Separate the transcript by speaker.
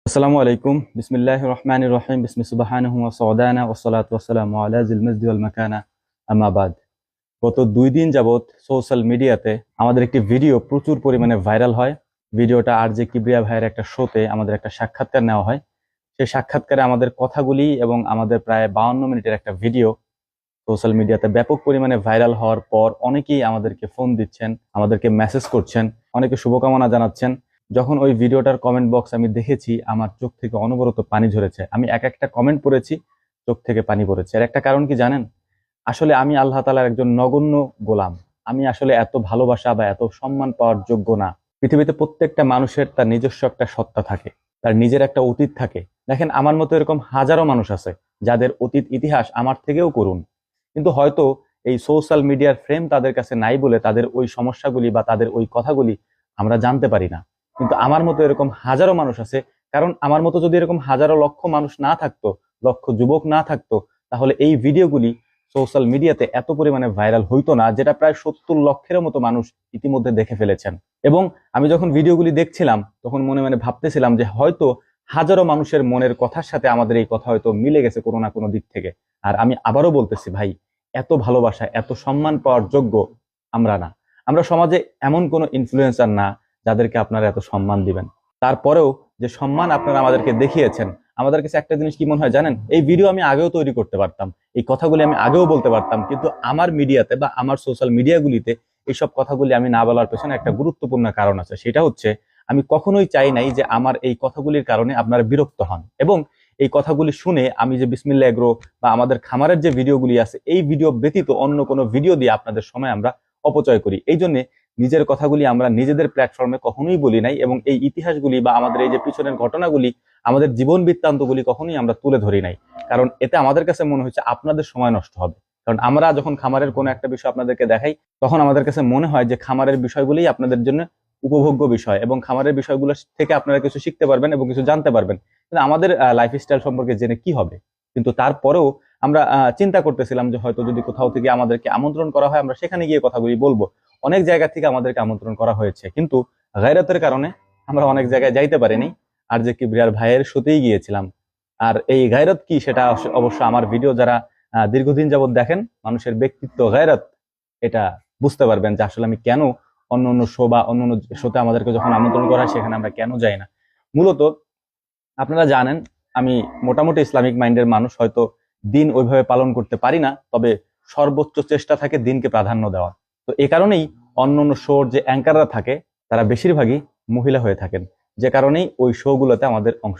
Speaker 1: আসসালামু আলাইকুম বিসমিল্লাহির রহমানির রহিম বিসমি সুবহানাহু ওয়া সাওদানা ওয়া সালাতু ওয়া সালামু আলা জিল মাজদি ওয়াল মাকানা আম্মা বাদ। গত 2 দিন যাবত সোশ্যাল মিডিয়াতে আমাদের একটি ভিডিও প্রচুর পরিমাণে ভাইরাল হয়। ভিডিওটা আরজে কিবরিয়া ভাইয়ের একটা শোতে আমাদের একটা সাক্ষাৎকার নেওয়া হয়। সেই সাক্ষাৎকারে আমাদের কথাগুলি এবং আমাদের প্রায় 52 মিনিটের একটা ভিডিও সোশ্যাল মিডিয়াতে ব্যাপক পরিমাণে ভাইরাল হওয়ার পর অনেকেই আমাদেরকে ফোন দিচ্ছেন, আমাদেরকে মেসেজ করছেন, অনেকে শুভকামনা জানাচ্ছেন। যখন ওই ভিডিওটার কমেন্ট বক্স আমি দেখেছি, আমার চোখ থেকে অনবরত পানি ঝরেছে। আমি এক একটা কমেন্ট পড়েছি, চোখ থেকে পানি পড়েছে। এর একটা কারণ কি জানেন? আসলে আমি আল্লাহ তাআলার একজন নগণ্য গোলাম। আমি আসলে এত ভালোবাসা বা এত সম্মান পাওয়ার যোগ্য না। পৃথিবীতে প্রত্যেকটা মানুষের তার নিজস্ব একটা সত্তা থাকে, তার নিজের একটা অতীত থাকে। দেখেন, আমার মতো এরকম হাজারো মানুষ আছে যাদের অতীত ইতিহাস আমার থেকেও করুন, কিন্তু হয়তো এই সোশ্যাল মিডিয়ার ফ্রেম তাদের কাছে নাই বলে তাদের ওই সমস্যাগুলি বা তাদের ওই কথাগুলি আমরা জানতে পারি না। কিন্তু আমার মতো এরকম হাজারো মানুষ আছে। কারণ আমার মতো যদি এরকম হাজারো লক্ষ মানুষ না থাকতো, লক্ষ যুবক না থাকতো, তাহলে এই ভিডিওগুলি সোশ্যাল মিডিয়াতে এত পরিমাণে ভাইরাল হইতো না, যেটা প্রায় 70 লক্ষের মতো মানুষ ইতিমধ্যে দেখে ফেলেছেন। এবং আমি যখন ভিডিওগুলি দেখছিলাম তখন মনে মনে ভাবতেছিলাম যে হয়তো হাজারো মানুষের মনের কথার সাথে আমাদের এই কথা হয়তো মিলে গেছে কোনো না কোনো দিক থেকে। আর আমি আবারও বলতেছি ভাই, এত ভালোবাসা এত সম্মান পাওয়ার যোগ্য আমরা না। আমরা সমাজে এমন কোনো ইনফ্লুয়েন্সার না যাদেরকে আপনারা এত সম্মান দিবেন। তারপরেও যে সম্মান আপনারা আমাদেরকে দেখিয়েছেন, আমাদের কাছে একটা জিনিস কি মনে হয় জানেন? এই ভিডিও আমি আগেও তৈরি করতে পারতাম, এই কথাগুলি আমি আগেও বলতে পারতাম, কিন্তু আমার মিডিয়াতে বা আমার সোশ্যাল মিডিয়াগুলিতে এইসব কথাগুলি আমি না বলার পেছনে একটা গুরুত্বপূর্ণ কারণ আছে। সেটা হচ্ছে, আমি কখনোই চাই নাই যে আমার এই কথাগুলির কারণে আপনারা বিরক্ত হন, এবং এই কথাগুলি শুনে আমি যে বিসমিল্লাহ এগ্রো বা আমাদের খামারের যে ভিডিওগুলি আছে, এই ভিডিও ব্যতীত অন্য কোনো ভিডিও দিয়ে আপনাদের সময় আমরা অপচয় করি। এই জন্য নিজের কথাগুলি আমরা নিজেদের প্ল্যাটফর্মে কখনোই বলি নাই, এবং এই ইতিহাসগুলি বা আমাদের এই যে পিছনের ঘটনাগুলি, আমাদের জীবন বৃত্তান্তগুলি কখনোই আমরা তুলে ধরি নাই। কারণ এতে আমাদের কাছে মনে হচ্ছে আপনাদের সময় নষ্ট হবে। কারণ আমরা যখন খামারের কোনো একটা বিষয় আপনাদেরকে দেখাই, তখন আমাদের কাছে মনে হয় যে খামারের বিষয়গুলি আপনাদের জন্য উপভোগ্য বিষয়, এবং খামারের বিষয়গুলো থেকে আপনারা কিছু শিখতে পারবেন এবং কিছু জানতে পারবেন। কিন্তু আমাদের লাইফস্টাইল সম্পর্কে জেনে কি হবে? কিন্তু তারপরেও আমরা চিন্তা করতেছিলাম যে হয়তো যদি কোথাও থেকে আমাদেরকে আমন্ত্রণ করা হয়, আমরা সেখানে গিয়ে কথাগুলি বলবো। অনেক জায়গা থেকে আমাদেরকে আমন্ত্রণ করা হয়েছে, কিন্তু গায়রাতের কারণে আমরা অনেক জায়গায় যাইতে পারিনি। আর যে কিবরিয়ার ভাইয়ের শোতেই গিয়েছিলাম। আর এই গায়রত কি, সেটা অবশ্য আমার ভিডিও যারা দীর্ঘদিন যাবত দেখেন, মানুষের ব্যক্তিত্ব গায়রত, এটা বুঝতে পারবেন যে আসলে আমি কেন অন্য অন্য শো বা অন্য অন্য শোতে আমাদেরকে যখন আমন্ত্রণ করা হয় সেখানে আমরা কেন যাই না। মূলত আপনারা জানেন, আমি মোটামুটি ইসলামিক মাইন্ডের মানুষ। হয়তো দিন ওইভাবে পালন করতে পারি না, তবে সর্বোচ্চ চেষ্টা থাকে দিনকে প্রাধান্য দেওয়ার। তো এই কারণেই অন্য অন্য শোর যে অ্যাঙ্কাররা থাকে, তারা বেশিরভাগই মহিলা হয়ে থাকেন, যে কারণেই ওই শো গুলোতে আমাদের অংশ